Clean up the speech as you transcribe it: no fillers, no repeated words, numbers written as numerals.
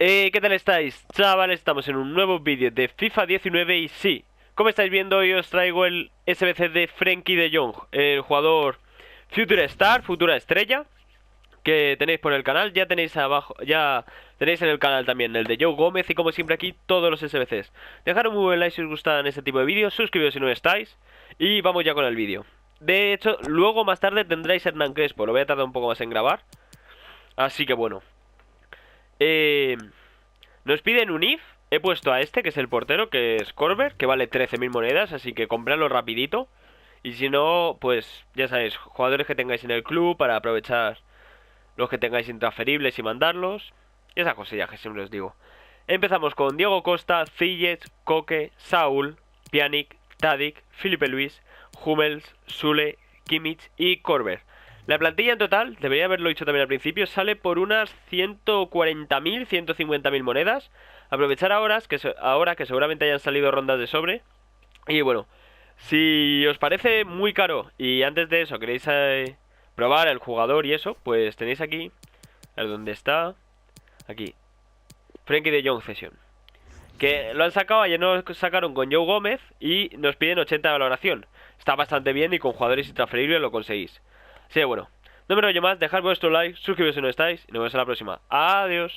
¿Qué tal estáis? Chavales, estamos en un nuevo vídeo de FIFA 19 y sí, como estáis viendo hoy os traigo el SBC de Frenkie de Jong, el jugador Future Star, futura estrella, que tenéis por el canal. Ya tenéis abajo, ya tenéis en el canal también el de Joe Gómez y como siempre aquí todos los SBCs. Dejad un muy buen like si os gustan este tipo de vídeos, suscribiros si no estáis y vamos ya con el vídeo. De hecho, luego más tarde tendréis Hernán Crespo, lo voy a tardar un poco más en grabar, así que bueno. Eh... Nos piden un if. He puesto a este, que es el portero, que es Corber, que vale 13.000 monedas, así que comprarlo rapidito. Y si no, pues ya sabéis, jugadores que tengáis en el club para aprovechar los que tengáis intransferibles y mandarlos. Y esas cosillas que siempre os digo. Empezamos con Diego Costa, Ziyech, Koke, Saúl, Pjanic, Tadic, Filipe Luis, Hummels, Sule, Kimmich y Corber. La plantilla en total, debería haberlo dicho también al principio, sale por unas 140.000, 150.000 monedas. Aprovechar ahora que seguramente hayan salido rondas de sobre. Y bueno, si os parece muy caro y antes de eso queréis probar el jugador y eso, pues tenéis aquí, a ver dónde está, aquí, Frenkie de Jong Session. Que lo han sacado, ayer nos sacaron con Joe Gómez y nos piden 80 de valoración. Está bastante bien y con jugadores intransferibles lo conseguís. Así que bueno, no me enrollo más, dejad vuestro like, suscribiros si no estáis y nos vemos en la próxima. Adiós.